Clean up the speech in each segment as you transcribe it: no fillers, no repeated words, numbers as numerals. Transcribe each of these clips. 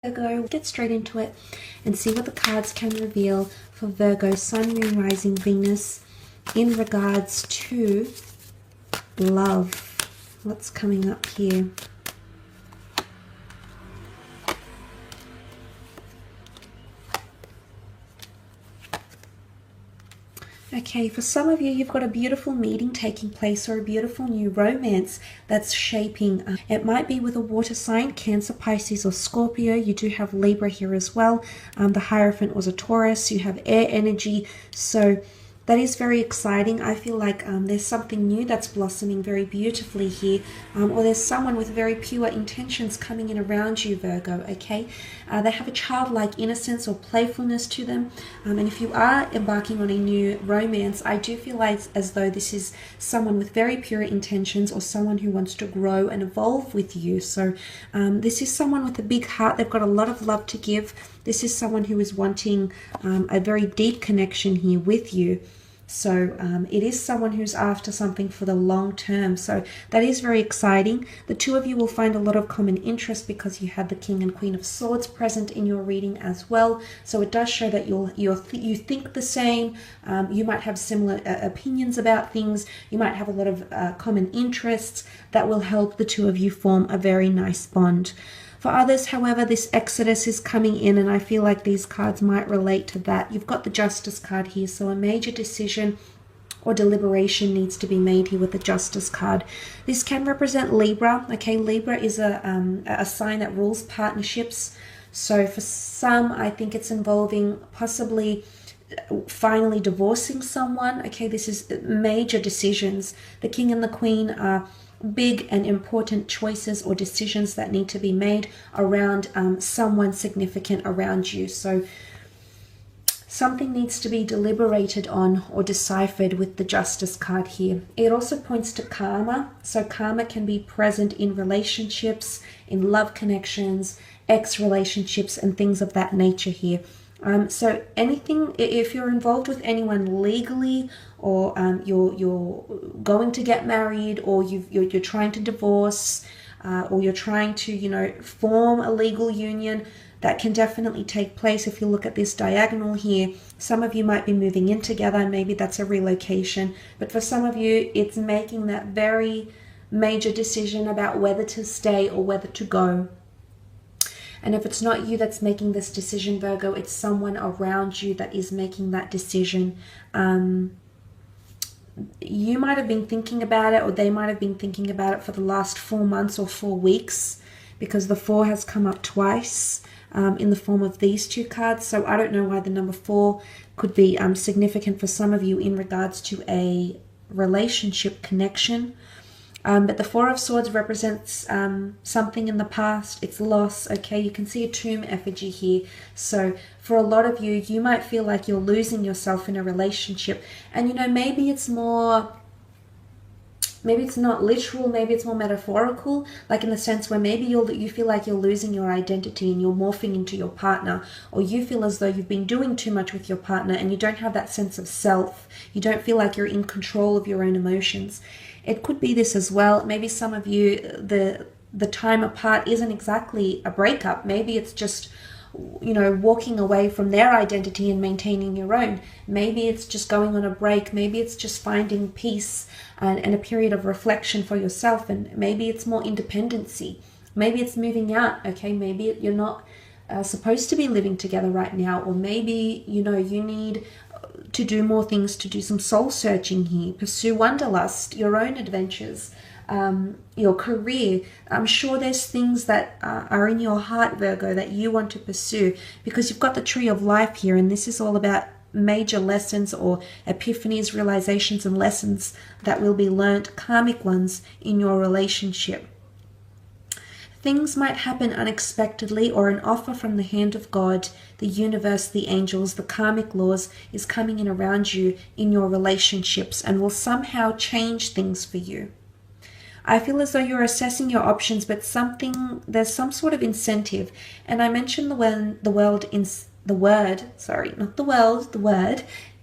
Virgo, get straight into it and see what the cards can reveal for Virgo, Sun, Moon, Rising, Venus in regards to love. What's coming up here? Okay, for some of you, you've got a beautiful meeting taking place or a beautiful new romance that's shaping. It might be with a water sign, Cancer, Pisces, or Scorpio. You do have Libra here as well. The Hierophant was a Taurus. You have air energy. So that is very exciting. I feel like there's something new that's blossoming very beautifully here. Or there's someone with very pure intentions coming in around you, Virgo, okay? They have a childlike innocence or playfulness to them. And if you are embarking on a new romance, I do feel like as though this is someone with very pure intentions or someone who wants to grow and evolve with you. So this is someone with a big heart. They've got a lot of love to give. This is someone who is wanting a very deep connection here with you. So it is someone who's after something for the long term. So that is very exciting. The two of you will find a lot of common interest because you have the King and Queen of Swords present in your reading as well. So it does show that you think the same. You might have similar opinions about things. You might have a lot of common interests that will help the two of you form a very nice bond. For others, however, this exodus is coming in, and I feel like these cards might relate to that. You've got the Justice card here, so a major decision or deliberation needs to be made here with the Justice card. This can represent Libra. Okay, Libra is a sign that rules partnerships. So for some, I think it's involving possibly finally divorcing someone. Okay, this is major decisions. The King and the Queen are big and important choices or decisions that need to be made around someone significant around you. So something needs to be deliberated on or deciphered with the Justice card here. It also points to karma. So karma can be present in relationships, in love connections, ex-relationships, and things of that nature here. So anything, if you're involved with anyone legally, or you're going to get married, or you're trying to divorce, or you're trying to, form a legal union, that can definitely take place. If you look at this diagonal here, some of you might be moving in together, and maybe that's a relocation. But for some of you, it's making that very major decision about whether to stay or whether to go. And if it's not you that's making this decision, Virgo, it's someone around you that is making that decision. You might have been thinking about it, or they might have been thinking about it for the last 4 months or 4 weeks, because the 4 has come up twice in the form of these two cards. So I don't know why the number 4 could be significant for some of you in regards to a relationship connection. But the 4 of Swords represents something in the past. It's loss, okay? You can see a tomb effigy here. So for a lot of you, you might feel like you're losing yourself in a relationship. And, maybe it's not literal, maybe it's more metaphorical, like in the sense where maybe you feel like you're losing your identity and you're morphing into your partner, or you feel as though you've been doing too much with your partner and you don't have that sense of self. You don't feel like you're in control of your own emotions. It could be this as well. Maybe some of you, the time apart isn't exactly a breakup. Maybe it's just, walking away from their identity and maintaining your own. Maybe it's just going on a break. Maybe it's just finding peace and a period of reflection for yourself. And maybe it's more independency. Maybe it's moving out, okay? Maybe you're not supposed to be living together right now. Or maybe, you need to do more things, to do some soul searching here, pursue wanderlust, your own adventures, your career. I'm sure there's things that are in your heart, Virgo, that you want to pursue, because you've got the Tree of Life here, and this is all about major lessons or epiphanies, realizations, and lessons that will be learnt, karmic ones, in your relationship. Things might happen unexpectedly, or an offer from the hand of God, the universe, the angels, the karmic laws is coming in around you in your relationships and will somehow change things for you. I feel as though you're assessing your options, but there's some sort of incentive. And I mentioned the word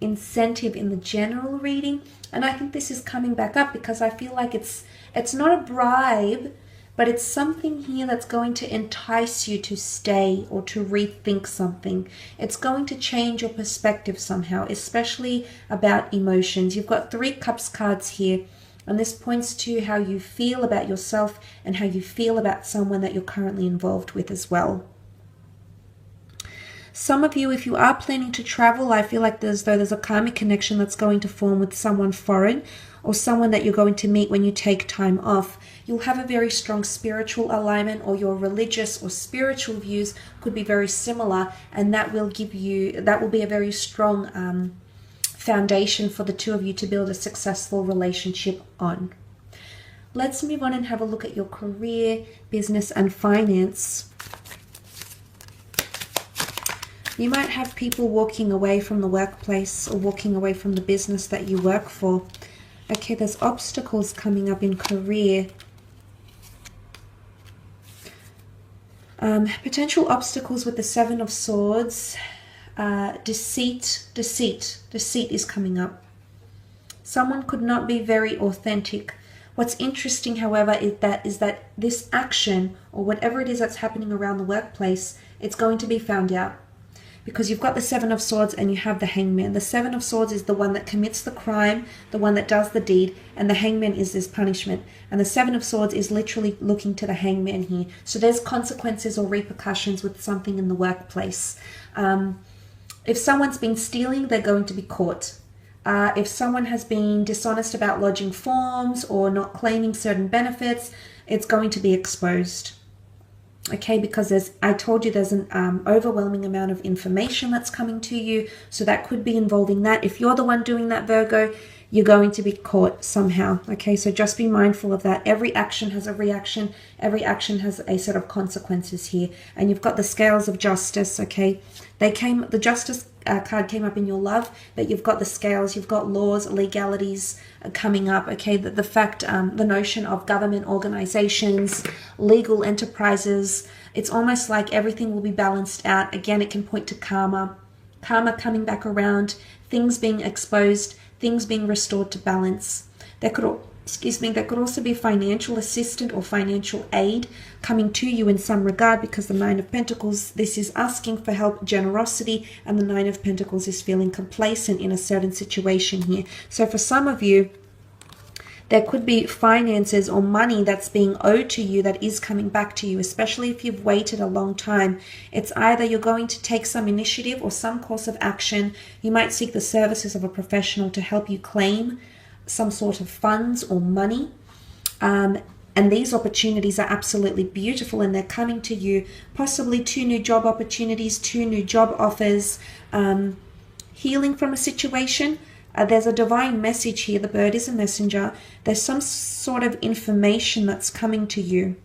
incentive in the general reading. And I think this is coming back up because I feel like it's not a bribe. but it's something here that's going to entice you to stay or to rethink something. It's going to change your perspective somehow, especially about emotions. You've got 3 Cups cards here, and this points to how you feel about yourself and how you feel about someone that you're currently involved with as well. Some of you, if you are planning to travel, I feel like there's a karmic connection that's going to form with someone foreign or someone that you're going to meet when you take time off. You'll have a very strong spiritual alignment, or your religious or spiritual views could be very similar, and that will be a very strong foundation for the 2 of you to build a successful relationship on. Let's move on and have a look at your career, business, and finance. You might have people walking away from the workplace or walking away from the business that you work for. Okay, there's obstacles coming up in career. Potential obstacles with the 7 of Swords. Deceit is coming up. Someone could not be very authentic. What's interesting, however, is that this action, or whatever it is that's happening around the workplace, it's going to be found out. Because you've got the 7 of Swords and you have the Hangman. The 7 of Swords is the one that commits the crime, the one that does the deed, and the Hangman is this punishment. And the 7 of Swords is literally looking to the Hangman here. So there's consequences or repercussions with something in the workplace. If someone's been stealing, they're going to be caught. If someone has been dishonest about lodging forms or not claiming certain benefits, it's going to be exposed. Okay, because I told you there's an overwhelming amount of information that's coming to you, so that could be involving that. If you're the one doing that, Virgo, you're going to be caught somehow. Okay, so just be mindful of that. Every action has a reaction. Every action has a set of consequences here. And you've got the scales of justice. Okay, the justice card came up in your love, but you've got the scales, you've got laws, legalities coming up. Okay, the fact, the notion of government organizations, legal enterprises, it's almost like everything will be balanced out. Again, it can point to karma coming back around, things being exposed, things being restored to balance. There could also be financial assistance or financial aid coming to you in some regard, because the 9 of Pentacles, this is asking for help, generosity, and the 9 of Pentacles is feeling complacent in a certain situation here. So for some of you, there could be finances or money that's being owed to you that is coming back to you, especially if you've waited a long time. It's either you're going to take some initiative or some course of action. You might seek the services of a professional to help you claim some sort of funds or money. And these opportunities are absolutely beautiful, and they're coming to you. Possibly 2 new job opportunities, 2 new job offers, healing from a situation. There's a divine message here. The bird is a messenger. There's some sort of information that's coming to you.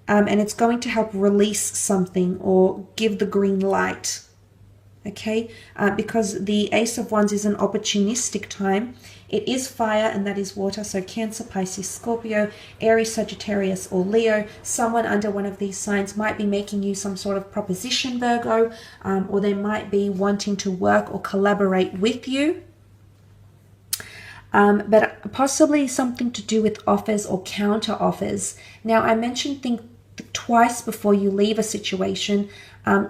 And it's going to help release something or give the green light. Okay, because the Ace of Wands is an opportunistic time. It is fire, and that is water. So Cancer, Pisces, Scorpio, Aries, Sagittarius, or Leo. Someone under one of these signs might be making you some sort of proposition, Virgo, or they might be wanting to work or collaborate with you. But possibly something to do with offers or counter offers. Now, I mentioned think twice before you leave a situation,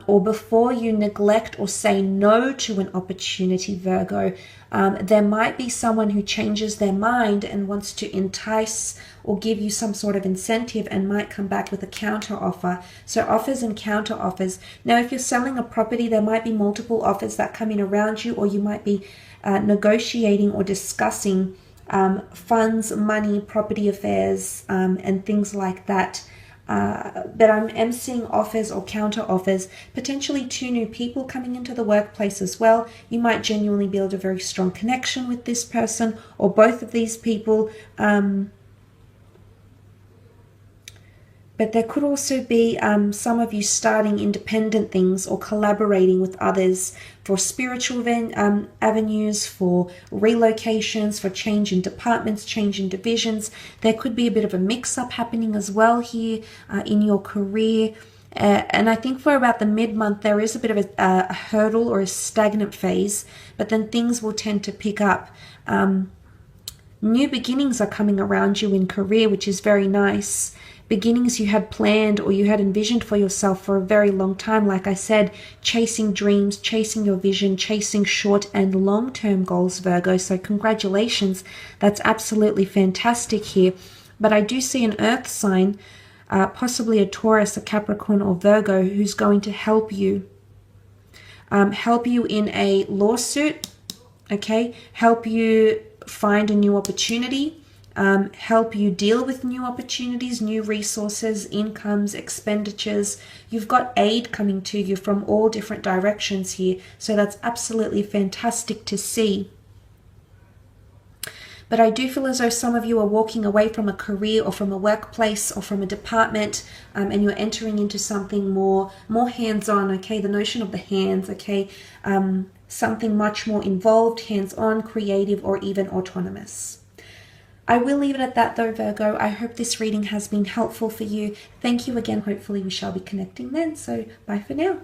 or before you neglect or say no to an opportunity, Virgo. There might be someone who changes their mind and wants to entice or give you some sort of incentive and might come back with a counter offer. So offers and counter offers. Now, if you're selling a property, there might be multiple offers that come in around you, or you might be negotiating or discussing funds, money, property affairs, and things like that. But I'm seeing offers or counter offers, potentially 2 new people coming into the workplace as well. You might genuinely build a very strong connection with this person or both of these people. But there could also be some of you starting independent things or collaborating with others for spiritual avenues, for relocations, for change in departments, change in divisions. There could be a bit of a mix-up happening as well here in your career. And I think for about the mid-month, there is a bit of a hurdle or a stagnant phase, but then things will tend to pick up. New beginnings are coming around you in career, which is very nice, beginnings you had planned or you had envisioned for yourself for a very long time. Like I said, chasing dreams, chasing your vision, chasing short and long-term goals, Virgo. So congratulations. That's absolutely fantastic here. But I do see an earth sign, possibly a Taurus, a Capricorn, or Virgo, who's going to help you. Help you in a lawsuit, okay? Help you find a new opportunity. Help you deal with new opportunities, new resources, incomes, expenditures. You've got aid coming to you from all different directions here. So that's absolutely fantastic to see. But I do feel as though some of you are walking away from a career or from a workplace or from a department, and you're entering into something more hands-on, okay? The notion of the hands, okay? Something much more involved, hands-on, creative, or even autonomous. I will leave it at that though, Virgo. I hope this reading has been helpful for you. Thank you again. Hopefully we shall be connecting then. So bye for now.